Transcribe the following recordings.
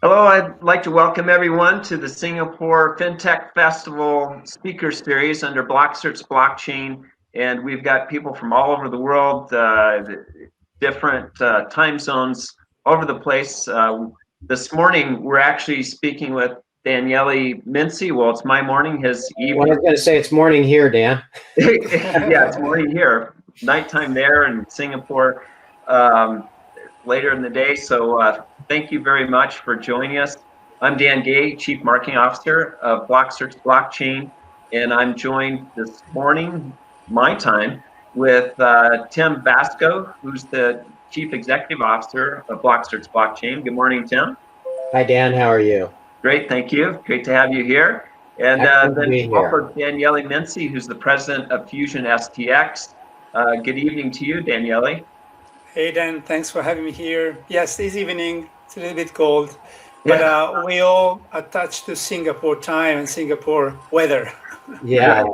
Hello, I'd like to welcome everyone to the Singapore FinTech Festival speaker series under BlockCerts Blockchain. And we've got people from all over the world, different time zones all over the place. This morning, we're actually speaking with Daniele Mensi. Well, it's my morning, his evening. Well, I was going to say it's morning here, Dan. Yeah, it's morning here. Nighttime there in Singapore. Later in the day. So thank you very much for joining us. I'm Dan Gay, Chief Marketing Officer of BlockCerts Blockchain, and I'm joined this morning, my time, with Tim Vasco, who's the Chief Executive Officer of BlockCerts Blockchain. Good morning, Tim. Hi, Dan. How are you? Great, thank you. Great to have you here. And then also Daniele Mensi, who's the President of FusionSTX. Good evening to you, Daniele. Hey Dan, thanks for having me here. Yes, this evening it's a little bit cold, but we all attached to Singapore time and Singapore weather. Yeah.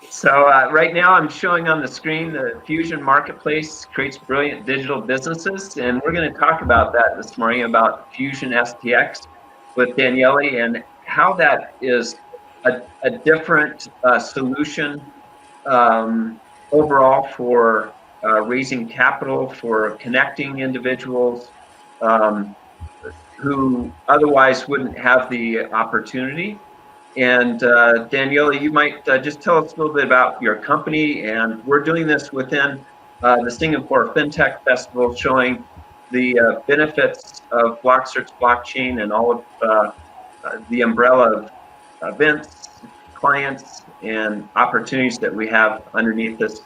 So right now I'm showing on the screen the Fusion Marketplace creates brilliant digital businesses, and we're going to talk about that this morning, about FusionSTX with Daniele and how that is a different solution overall for raising capital, for connecting individuals who otherwise wouldn't have the opportunity. And Daniele, you might just tell us a little bit about your company. And we're doing this within the Singapore FinTech Festival, showing the benefits of BlockCerts Blockchain and all of the umbrella of events, clients, and opportunities that we have underneath this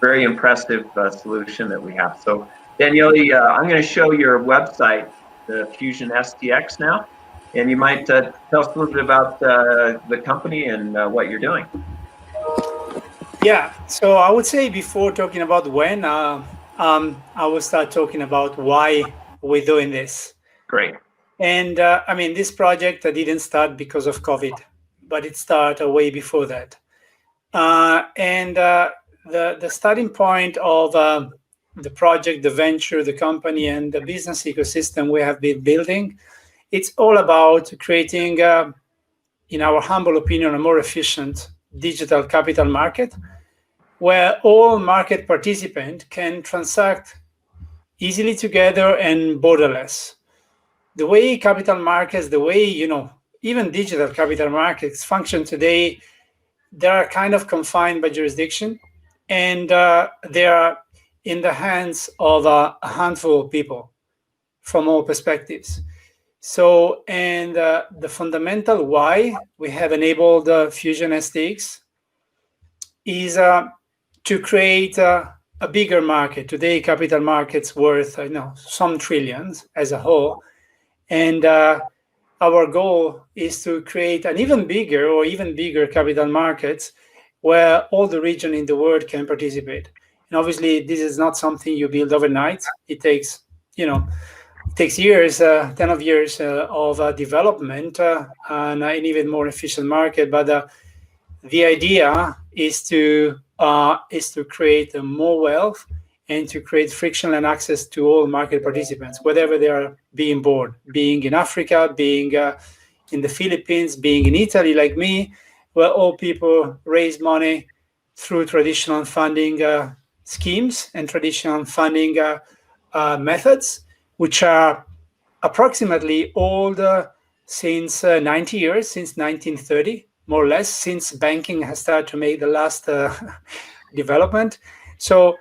very impressive solution that we have. So Daniele, I'm going to show your website, the FusionSTX now, and you might tell us a little bit about the company and what you're doing. Yeah, so I would say before talking about when, I will start talking about why we're doing this. Great. And I mean, this project didn't start because of COVID, but it started way before that. The starting point of the project, the venture, the company, and the business ecosystem we have been building, it's all about creating, in our humble opinion, a more efficient digital capital market where all market participants can transact easily together and borderless. The way capital markets, the way, even digital capital markets function today, they are kind of confined by jurisdiction, and they are in the hands of a handful of people from all perspectives. So, and the fundamental why we have enabled FusionSTX is to create a bigger market. Today, capital markets worth some trillions as a whole, and our goal is to create an even bigger capital markets where all the region in the world can participate. And obviously, this is not something you build overnight. It takes, years, 10 of years of development and an even more efficient market. But the idea is to create more wealth and to create friction and access to all market participants, wherever they are being born, being in Africa, being in the Philippines, being in Italy, like me, where all people raise money through traditional funding schemes and traditional funding methods, which are approximately old since 90 years, since 1930, more or less, since banking has started to make the last development. So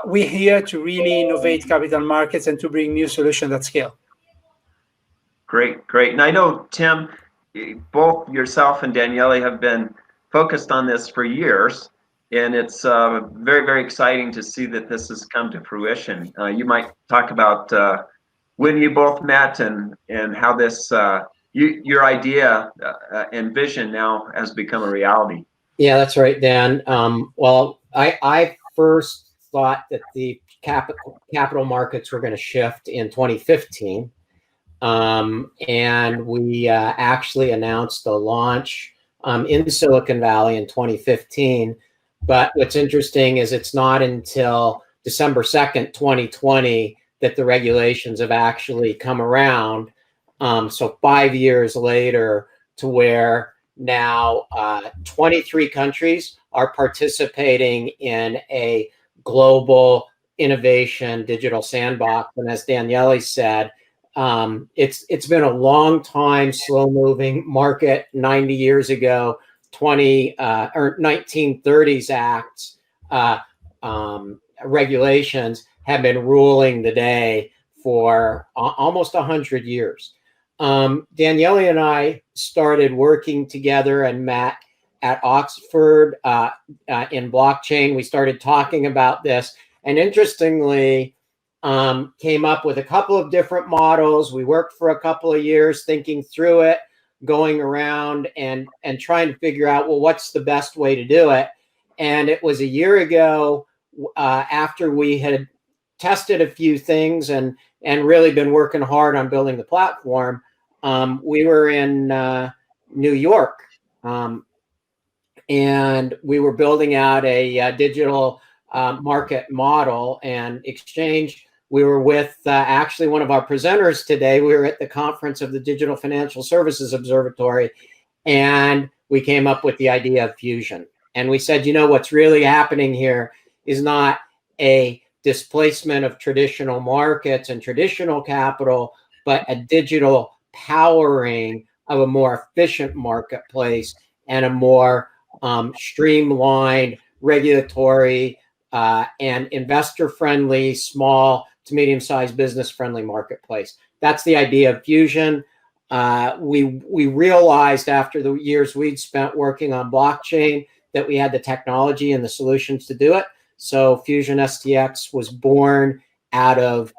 we're here to really innovate capital markets and to bring new solutions at scale. Great, great. And I know, Tim, both yourself and Daniele have been focused on this for years, and it's very, very exciting to see that this has come to fruition. You might talk about when you both met and how this your idea and vision now has become a reality. Yeah, that's right, Dan. Well, I first thought that the capital markets were going to shift in 2015. And we actually announced the launch in Silicon Valley in 2015. But what's interesting is it's not until December 2nd, 2020, that the regulations have actually come around. So 5 years later, to where now 23 countries are participating in a global innovation digital sandbox. And as Daniele said, it's been a long time, slow moving market. 90 years ago, 1930s acts, regulations have been ruling the day for almost 100 years. Daniele and I started working together and met at Oxford in blockchain. We started talking about this, and interestingly, came up with a couple of different models. We worked for a couple of years thinking through it, going around and trying to figure out, well, what's the best way to do it? And it was a year ago, after we had tested a few things and really been working hard on building the platform. We were in New York, and we were building out a digital market model and exchange. We were with actually one of our presenters today. We were at the conference of the Digital Financial Services Observatory, and we came up with the idea of Fusion. And we said, you know, what's really happening here is not a displacement of traditional markets and traditional capital, but a digital powering of a more efficient marketplace and a more streamlined, regulatory, and investor-friendly, small to medium-sized business-friendly marketplace. That's the idea of Fusion. We realized after the years we'd spent working on blockchain that we had the technology and the solutions to do it. So FusionSTX was born out of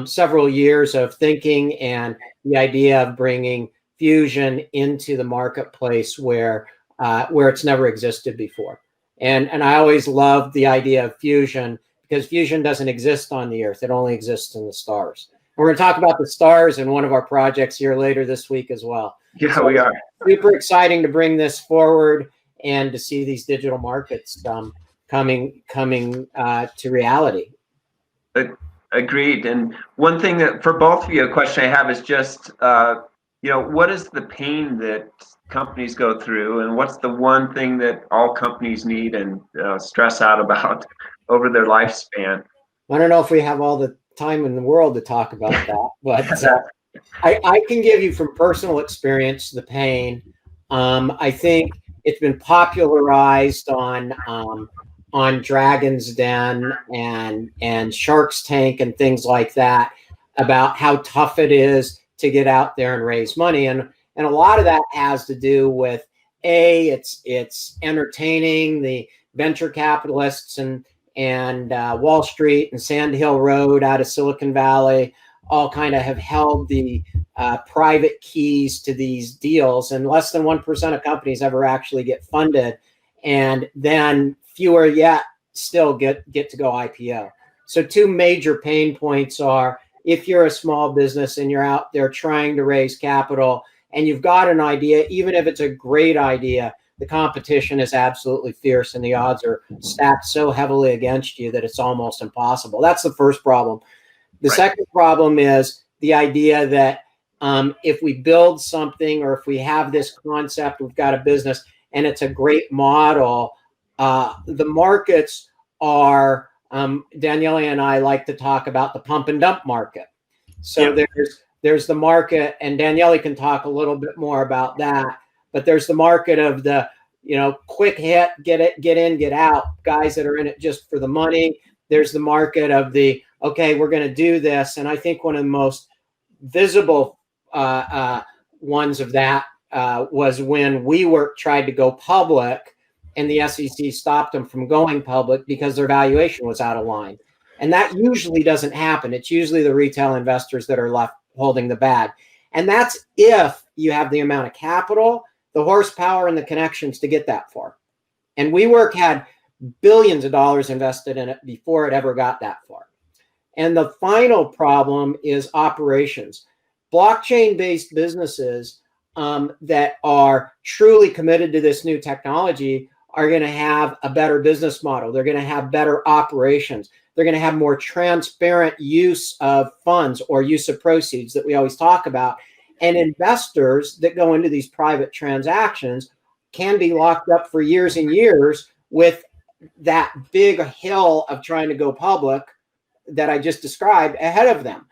several years of thinking and the idea of bringing Fusion into the marketplace where it's never existed before. And I always loved the idea of Fusion because Fusion doesn't exist on the Earth. It only exists in the stars. We're going to talk about the stars in one of our projects here later this week as well. Yeah, so we are. Super exciting to bring this forward and to see these digital markets coming to reality. Agreed. And one thing that for both of you, a question I have is just, what is the pain that companies go through, and what's the one thing that all companies need and stress out about over their lifespan? I don't know if we have all the time in the world to talk about that, but I can give you from personal experience the pain. I think it's been popularized on Dragon's Den and Shark's Tank and things like that about how tough it is to get out there and raise money, and a lot of that has to do with it's entertaining. The venture capitalists and Wall Street and Sand Hill Road out of Silicon Valley all kind of have held the private keys to these deals, and less than 1% of companies ever actually get funded, and then fewer yet still get to go IPO. So two major pain points are, if you're a small business and you're out there trying to raise capital and you've got an idea, even if it's a great idea, the competition is absolutely fierce and the odds are stacked so heavily against you that it's almost impossible. That's the first problem. The second problem is the idea that if we build something or if we have this concept, we've got a business and it's a great model, the markets are, Daniele and I like to talk about the pump and dump market. So there's the market, and Daniele can talk a little bit more about that, but there's the market of the, quick hit, get in, get out, guys that are in it just for the money. There's the market of the, okay, we're going to do this. And I think one of the most visible ones of that was when WeWork tried to go public and the SEC stopped them from going public because their valuation was out of line. And that usually doesn't happen. It's usually the retail investors that are left holding the bag. And that's if you have the amount of capital, the horsepower, and the connections to get that far. And WeWork had billions of dollars invested in it before it ever got that far. And the final problem is operations. Blockchain-based businesses that are truly committed to this new technology are going to have a better business model. They're going to have better operations. They're going to have more transparent use of funds or use of proceeds that we always talk about. And investors that go into these private transactions can be locked up for years and years with that big hill of trying to go public that I just described ahead of them.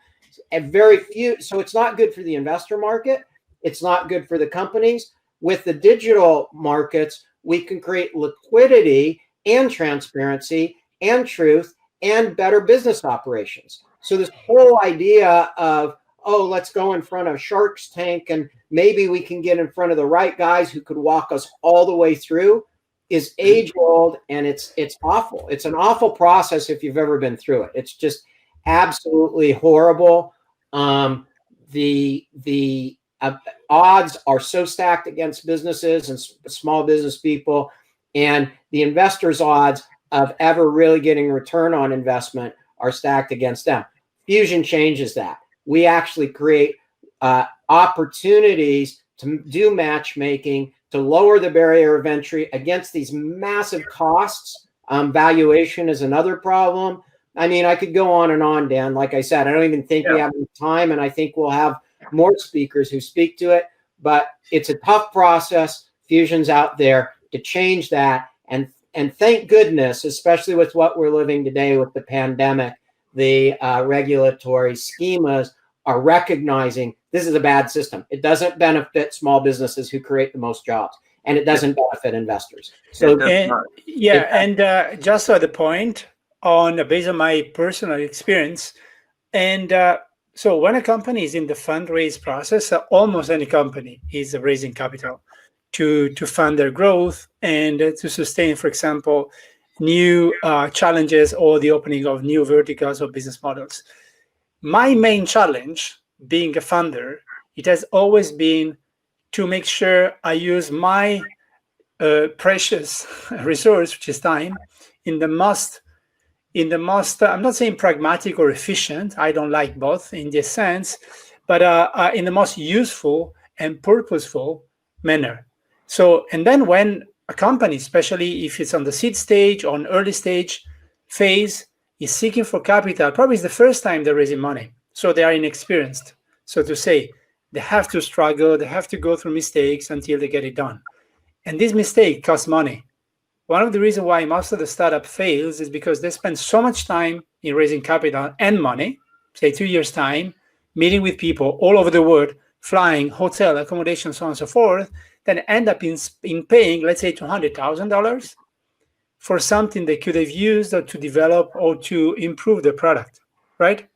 And very few, so it's not good for the investor market. It's not good for the companies. With the digital markets, we can create liquidity and transparency and truth and better business operations. So this whole idea of, oh, let's go in front of Shark's Tank and maybe we can get in front of the right guys who could walk us all the way through is age old, and it's awful. It's an awful process if you've ever been through it. It's just absolutely horrible. The odds are so stacked against businesses and small business people, and the investors' odds of ever really getting return on investment are stacked against them. Fusion changes that. We actually create opportunities to do matchmaking, to lower the barrier of entry against these massive costs. Valuation is another problem. I mean, I could go on and on, Dan. Like I said, I don't even think we have enough time, and I think we'll have more speakers who speak to it, but it's a tough process. Fusion's out there to change that. And thank goodness, especially with what we're living today with the pandemic, the regulatory schemas are recognizing this is a bad system. It doesn't benefit small businesses who create the most jobs, and it doesn't benefit investors. So just at the point based on my personal experience, and so when a company is in the fundraise process, almost any company is raising capital to fund their growth and to sustain, for example, new challenges or the opening of new verticals or business models. My main challenge being a funder, it has always been to make sure I use my precious resource, which is time, in the most, I'm not saying pragmatic or efficient, I don't like both in this sense, but in the most useful and purposeful manner. So, and then when a company, especially if it's on the seed stage or an early stage phase, is seeking for capital, probably it's the first time they're raising money. So they are inexperienced. So to say, they have to struggle, they have to go through mistakes until they get it done. And this mistake costs money. One of the reasons why most of the startup fails is because they spend so much time in raising capital and money, say 2 years' time, meeting with people all over the world, flying, hotel, accommodation, so on and so forth, then end up in paying, let's say, $200,000 for something they could have used or to develop or to improve the product, right?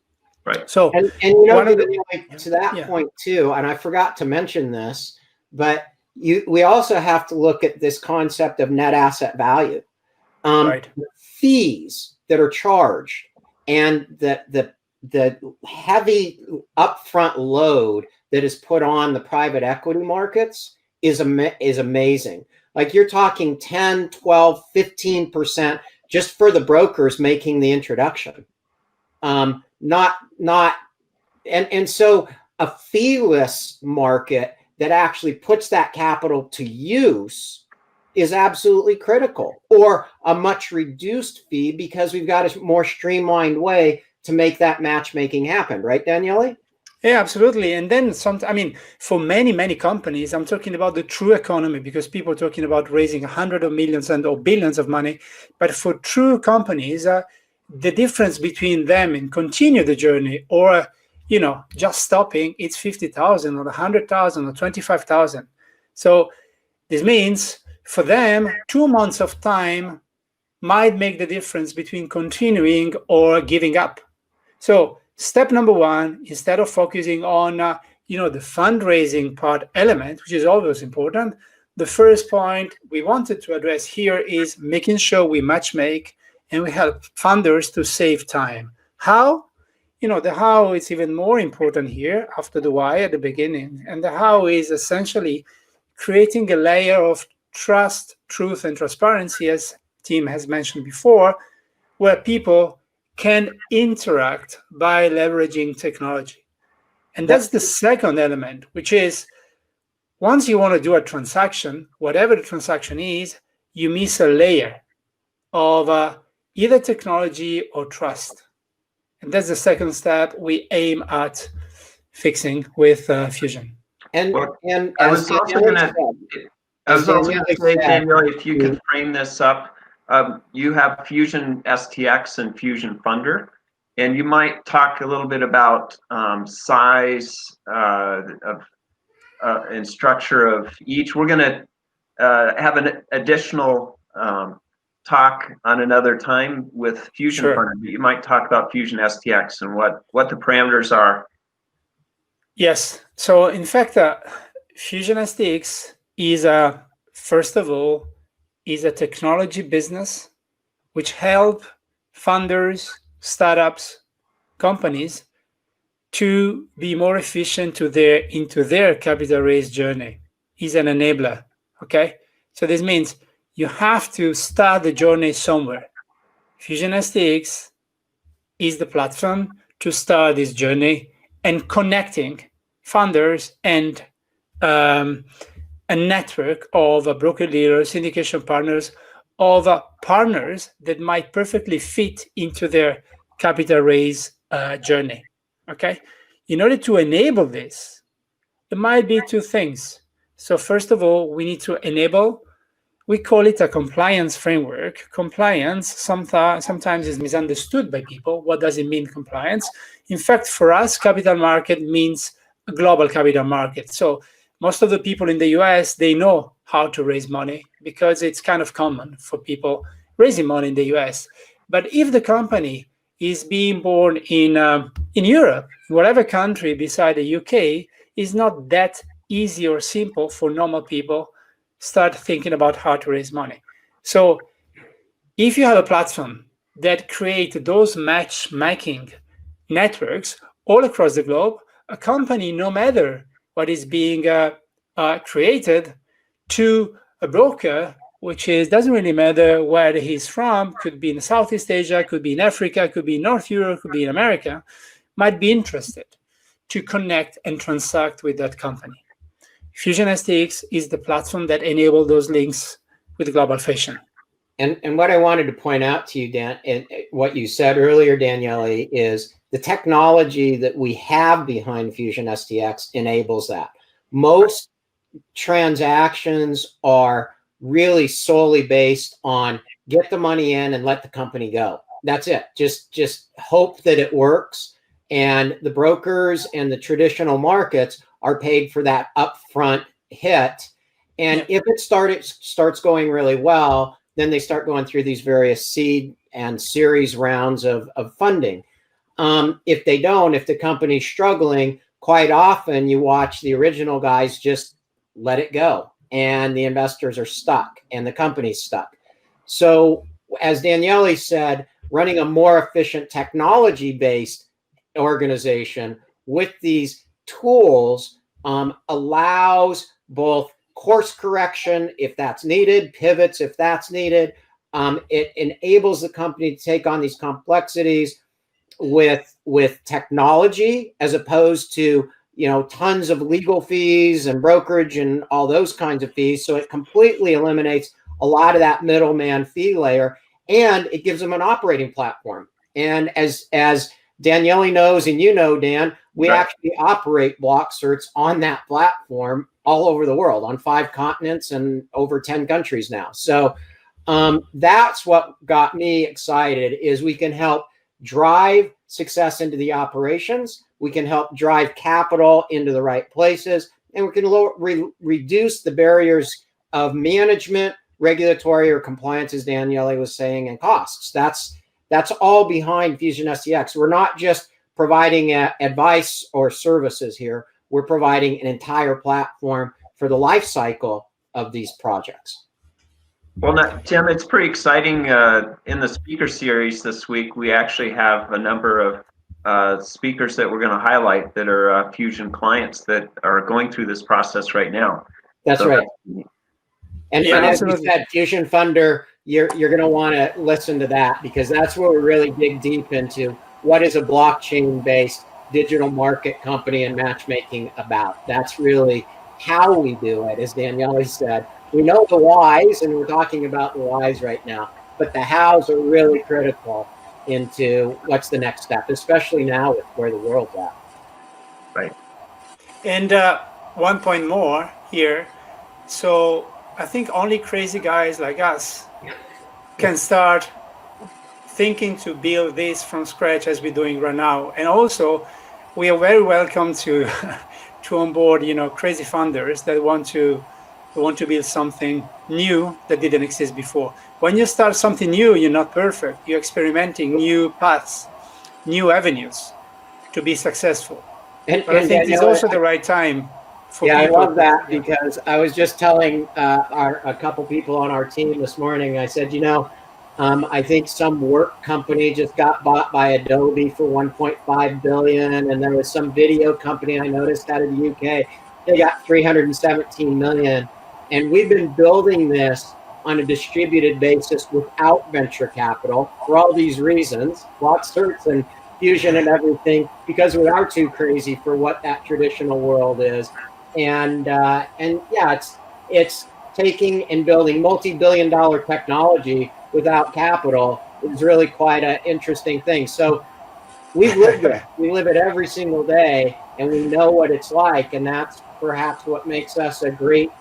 Right. So, and you know, to that point too, and I forgot to mention this, but we also have to look at this concept of net asset value. Right. Fees that are charged and the heavy upfront load that is put on the private equity markets is amazing. Like you're talking 10, 12, 15% just for the brokers making the introduction. And so a feeless market that actually puts that capital to use is absolutely critical, or a much reduced fee because we've got a more streamlined way to make that matchmaking happen. Right, Daniele? Yeah, absolutely. And then for many, many companies, I'm talking about the true economy because people are talking about raising hundreds of millions or billions of money. But for true companies, the difference between them and continue the journey or, just stopping, it's 50,000 or 100,000 or 25,000. So this means for them, 2 months of time might make the difference between continuing or giving up. So step number one, instead of focusing on, the fundraising part element, which is always important, the first point we wanted to address here is making sure we matchmake and we help funders to save time. How? The how is even more important here after the why at the beginning. And the how is essentially creating a layer of trust, truth, and transparency, as Tim has mentioned before, where people can interact by leveraging technology. And that's the second element, which is once you want to do a transaction, whatever the transaction is, you miss a layer of either technology or trust. And that's the second step we aim at fixing with Fusion. And Well, and I as was also Daniele going to. said, I was also going to say, Daniele, if you the- could frame this up, you have Fusion STX and Fusion Funder, and you might talk a little bit about size of and structure of each. We're going to have an additional talk on another time with Fusion Sure. Funder. You might talk about Fusion STX and what the parameters are. Yes. So in fact, FusionSTX is first of all, is a technology business which help funders, startups, companies to be more efficient into their capital raise journey. Is an enabler. Okay. So this means you have to start the journey somewhere. FusionSTX is the platform to start this journey and connecting funders and a network of broker dealers, syndication partners, of partners that might perfectly fit into their capital raise journey. Okay. In order to enable this, it might be two things. So first of all, we need to enable. We call it a compliance framework. Compliance sometimes is misunderstood by people. What does it mean, compliance? In fact, for us, capital market means a global capital market. So most of the people in the US, they know how to raise money because it's kind of common for people raising money in the US. But if the company is being born in Europe, whatever country beside the UK, is not that easy or simple for normal people start thinking about how to raise money. So if you have a platform that creates those matchmaking networks all across the globe, a company, no matter what is being created, to a broker, which doesn't really matter where he's from, could be in Southeast Asia, could be in Africa, could be in North Europe, could be in America, might be interested to connect and transact with that company. FusionSTX is the platform that enables those links with global fashion. And what I wanted to point out to you, Dan, and what you said earlier, Daniele, is the technology that we have behind FusionSTX enables that. Most transactions are really solely based on get the money in and let the company go. That's it. Just hope that it works. And the brokers and the traditional markets are paid for that upfront hit. And if it starts going really well, then they start going through these various seed and series rounds of funding. If they don't, if the company's struggling, quite often you watch the original guys just let it go and the investors are stuck and the company's stuck. So as Daniele said, running a more efficient technology-based organization with these tools allows both course correction if that's needed, pivots if that's needed. It enables the company to take on these complexities with technology as opposed to tons of legal fees and brokerage and all those kinds of fees. So it completely eliminates a lot of that middleman fee layer, and it gives them an operating platform. And as Daniele knows, and Dan, we actually operate BlockCerts on that platform all over the world, on 5 continents and over 10 countries now. So that's what got me excited, is we can help drive success into the operations. We can help drive capital into the right places, and we can reduce the barriers of management, regulatory, or compliance, as Daniele was saying, and costs. That's all behind FusionSTX. We're not just providing advice or services here. We're providing an entire platform for the life cycle of these projects. Well, Tim, it's pretty exciting. In the speaker series this week, we actually have a number of speakers that we're going to highlight that are Fusion clients that are going through this process right now. That's right. And as we said, Fusion Funder, you're going to want to listen to that, because that's where we really dig deep into what is a blockchain-based digital market company and matchmaking about. That's really how we do it. As Daniele said, we know the whys, and we're talking about the whys right now, but the hows are really critical into what's the next step, especially now with where the world's at. Right. And 1 point more here. So I think only crazy guys like us can start thinking to build this from scratch as we're doing right now. And also, we are very welcome to to onboard, crazy funders that want to build something new that didn't exist before. When you start something new, you're not perfect. You're experimenting new paths, new avenues to be successful. But I think it's also the right time for people. I love that because I was just telling a couple people on our team this morning. I said, I think some work company just got bought by Adobe for 1.5 billion, and there was some video company I noticed out of the UK. They got 317 million, and we've been building this on a distributed basis without venture capital for all these reasons, BlockCerts and Fusion and everything, because we are too crazy for what that traditional world is. And yeah, it's taking and building multi-billion-dollar technology without capital is really quite an interesting thing. So we live it. We live it every single day, and we know what it's like, and that's perhaps what makes us a great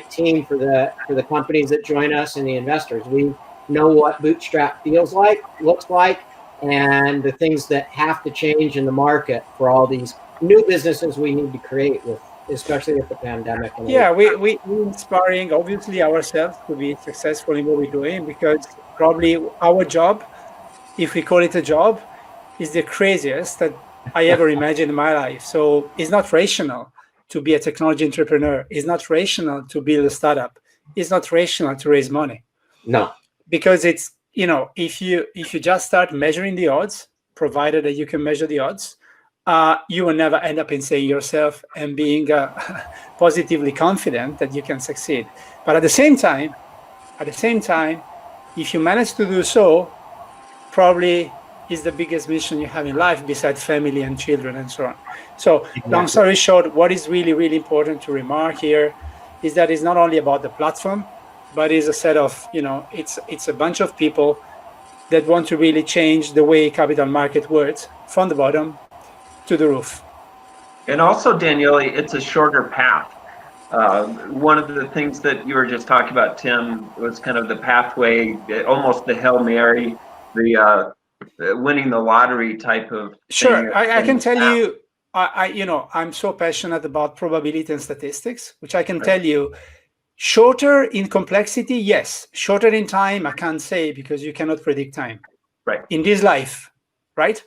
team for the companies that join us and the investors. We know what bootstrap feels like, looks like, and the things that have to change in the market for all these new businesses we need to create, especially with the pandemic. Yeah, we're inspiring, obviously, ourselves to be successful in what we're doing, because probably our job, if we call it a job, is the craziest that I ever imagined in my life. So it's not rational to be a technology entrepreneur. It's not rational to build a startup. It's not rational to raise money. No. Because it's, if you just start measuring the odds, provided that you can measure the odds, you will never end up in saying yourself and being positively confident that you can succeed. But at the same time, if you manage to do so, probably is the biggest mission you have in life besides family and children and so on. So exactly. Long story short, what is really, really important to remark here is that it's not only about the platform, but it's a set of, it's a bunch of people that want to really change the way capital market works from the bottom to the roof. And also, Daniele, it's a shorter path. One of the things that you were just talking about, Tim, was kind of the pathway, almost the Hail Mary, the winning the lottery type of thing. Sure, I can tell you, I'm so passionate about probability and statistics, which I can tell you, shorter in complexity, yes. Shorter in time, I can't say, because you cannot predict time. Right. In this life, right?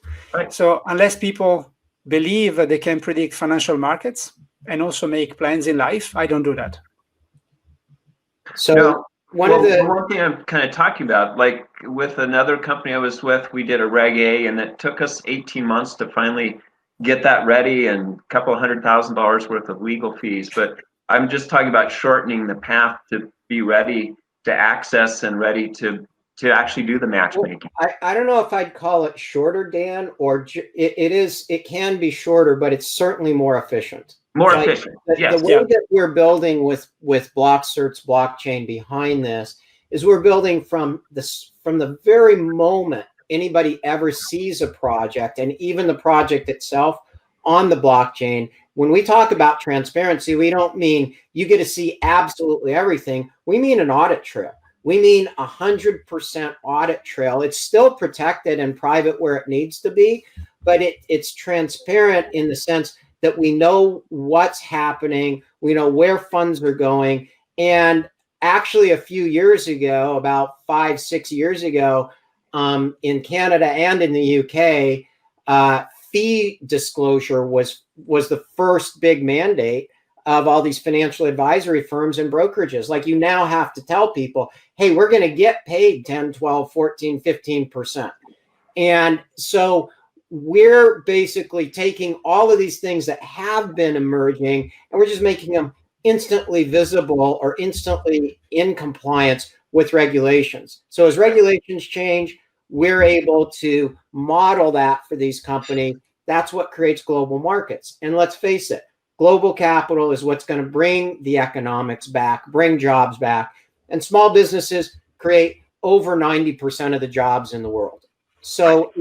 So unless people believe that they can predict financial markets and also make plans in life, I don't do that. So one thing I'm kind of talking about, like with another company I was with, we did a Reg A, and it took us 18 months to finally get that ready, and a couple of $100,000 worth of legal fees. But I'm just talking about shortening the path to be ready to access and ready to actually do the matchmaking. Well, I don't know if I'd call it shorter, Dan, or it can be shorter, but it's certainly more efficient. More efficient, yes. The way that we're building with BlockCerts Blockchain behind this is we're building from the very moment anybody ever sees a project, and even the project itself on the blockchain. When we talk about transparency, we don't mean you get to see absolutely everything. We mean an audit trail. We mean 100% audit trail. It's still protected and private where it needs to be, but it's transparent in the sense that we know what's happening, we know where funds are going. And actually a few years ago, about 5-6 years ago, in Canada and in the UK, fee disclosure was the first big mandate of all these financial advisory firms and brokerages. Like, you now have to tell people, hey, we're going to get paid 10, 12, 14, 15%. And so we're basically taking all of these things that have been emerging, and we're just making them instantly visible or instantly in compliance with regulations. So as regulations change, we're able to model that for these companies. That's what creates global markets. And let's face it, global capital is what's going to bring the economics back, bring jobs back. And small businesses create over 90% of the jobs in the world. So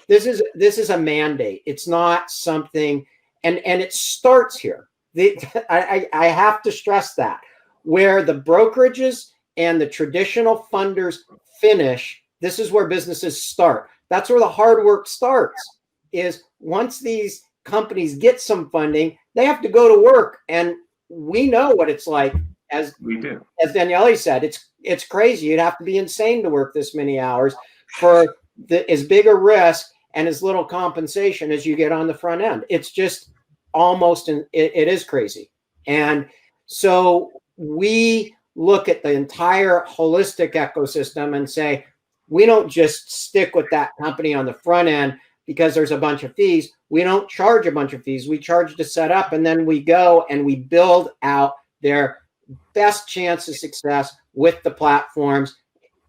this is a mandate. It's not something, and it starts here. I have to stress that where the brokerages and the traditional funders finish, this is where businesses start. That's where the hard work starts, is once these companies get some funding, they have to go to work. And we know what it's like. As we do, as Daniele said, it's crazy. You'd have to be insane to work this many hours for as big a risk and as little compensation as you get on the front end. It's just almost, it is crazy. And so we look at the entire holistic ecosystem and say, we don't just stick with that company on the front end because there's a bunch of fees. We don't charge a bunch of fees. We charge to set up, and then we go and we build out their best chance of success with the platforms,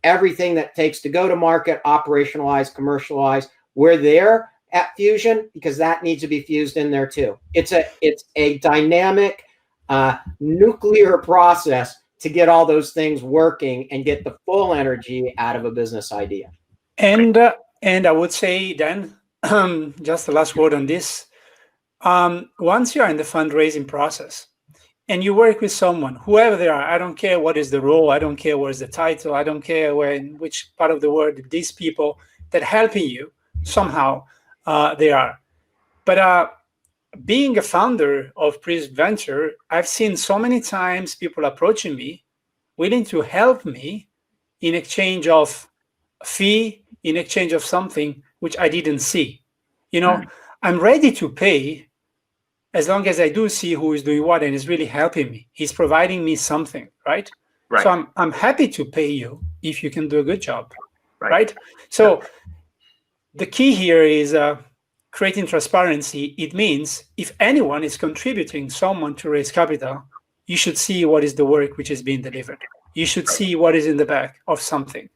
everything that takes to go to market, operationalize, commercialize. We're there at Fusion because that needs to be fused in there too. It's a dynamic nuclear process to get all those things working and get the full energy out of a business idea. And I would say then, just the last word on this, once you are in the fundraising process, and you work with someone, whoever they are, I don't care what is the role, I don't care what is the title, I don't care in which part of the world these people that helping you somehow they are. But being a founder of Prism Venture, I've seen so many times people approaching me, willing to help me in exchange of a fee, in exchange of something which I didn't see. You know, I'm ready to pay as long as I do see who is doing what and is really helping me. He's providing me something, right? So I'm happy to pay you if you can do a good job, right? So the key here is creating transparency. It means if anyone is contributing someone to raise capital, you should see what is the work which is being delivered. You should see what is in the back of something.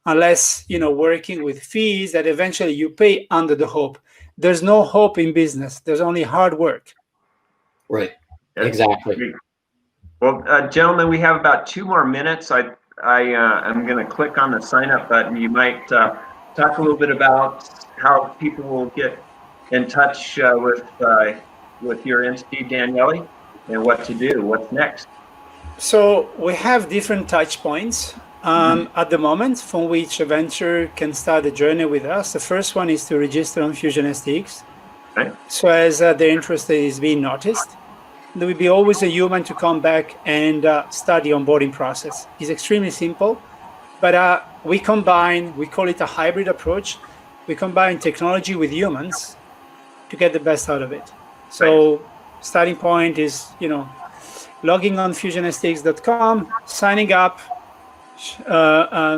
Unless, you know, working with fees that eventually you pay under the hope. There's no hope in business. There's only hard work. Right. Exactly. Well, gentlemen, we have about 2 more minutes. I'm going to click on the sign up button. You might talk a little bit about how people will get in touch with your entity, Daniele, and what to do. What's next? So we have different touch points at the moment from which a venture can start a journey with us. The first one is to register on FusionSTX. So as their interest is being noticed, there will be always a human to come back and start the onboarding process. It's extremely simple, but we call it a hybrid approach. We combine technology with humans to get the best out of it. So starting point is, you know, logging on FusionSTX.com, signing up,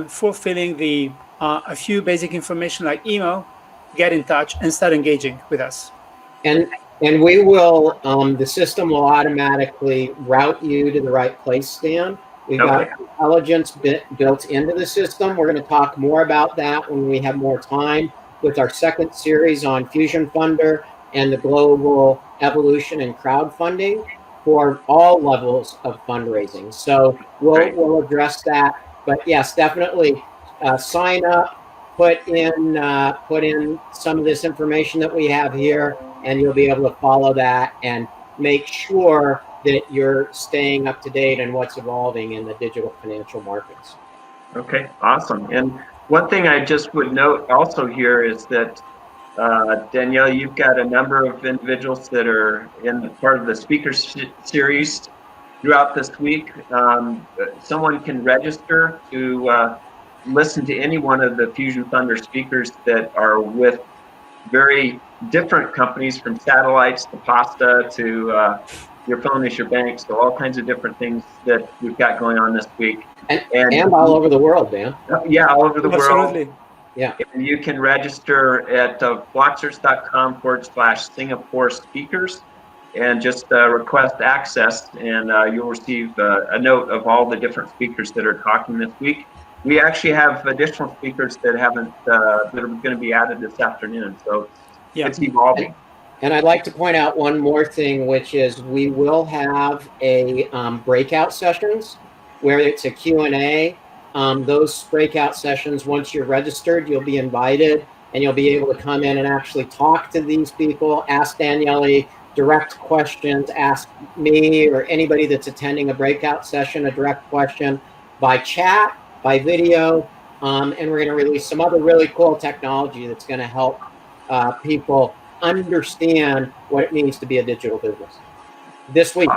fulfilling a few basic information like email, get in touch and start engaging with us. And we will, the system will automatically route you to the right place, Stan. We've got intelligence built into the system. We're going to talk more about that when we have more time with our second series on Fusion Funder and the global evolution in crowdfunding for all levels of fundraising. So we'll address that. But yes, definitely sign up, put in some of this information that we have here, and you'll be able to follow that and make sure that you're staying up to date on what's evolving in the digital financial markets. Okay, awesome. And one thing I just would note also here is that Daniele, you've got a number of individuals that are in part of the speaker series throughout this week. Someone can register to listen to any one of the Fusion Funder speakers that are with very different companies, from satellites to pasta to your phone is your bank, so all kinds of different things that we've got going on this week. And all over the world, man. Yeah, all over the Absolutely. world. Yeah. And you can register at BlockCerts.com/Singapore speakers and just request access, and you'll receive a note of all the different speakers that are talking this week. We actually have additional speakers that that are going to be added this afternoon, so it's evolving. And I'd like to point out one more thing, which is we will have a breakout sessions where it's a Q&A those breakout sessions, once you're registered, you'll be invited and you'll be able to come in and actually talk to these people, ask Daniele direct questions, ask me or anybody that's attending a breakout session a direct question by chat, by video, and we're going to release some other really cool technology that's going to help people understand what it means to be a digital business this week.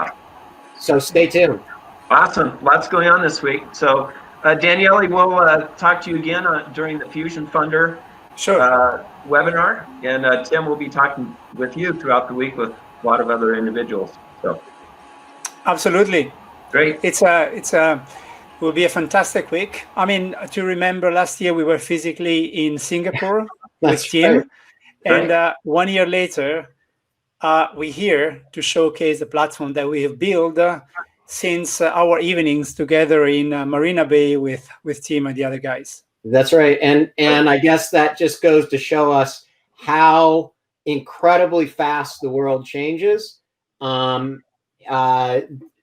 So stay tuned. Awesome. Lots going on this week. So Daniele, we'll talk to you again during the Fusion Funder webinar, and Tim will be talking with you throughout the week with a lot of other individuals. So absolutely great. It will be a fantastic week. I mean, to remember, last year we were physically in Singapore with Tim, right. And 1 year later, we're here to showcase the platform that we have built since our evenings together in Marina Bay with Tim and the other guys. That's right. And I guess that just goes to show us how incredibly fast the world changes. Doing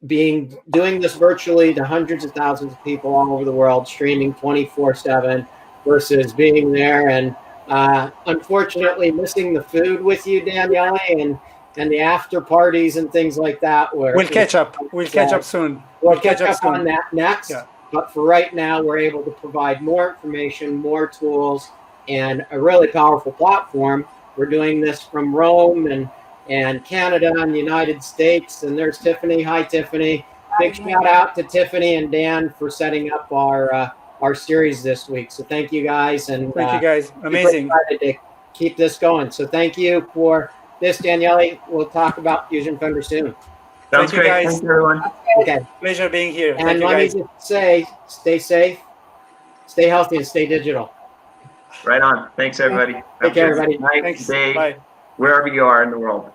this virtually to hundreds of thousands of people all over the world, streaming 24/7 versus being there and unfortunately missing the food with you, Daniele, and the after parties and things like that. We'll catch up. We'll catch up soon. We'll catch up on that next. Yeah. But for right now, we're able to provide more information, more tools, and a really powerful platform. We're doing this from Rome and Canada and the United States. And there's Tiffany. Hi, Tiffany. Big shout out to Tiffany and Dan for setting up our series this week. So thank you guys. And thank you guys. Amazing. To keep this going. So thank you for this, Daniele. We'll talk about Fusion Funder soon. Sounds great. Guys. Thank you, everyone. Okay. Pleasure being here. And let me just say, stay safe, stay healthy, and stay digital. Right on. Thanks, everybody. Take care, everybody. Night, Thanks. day, Bye. wherever you are in the world.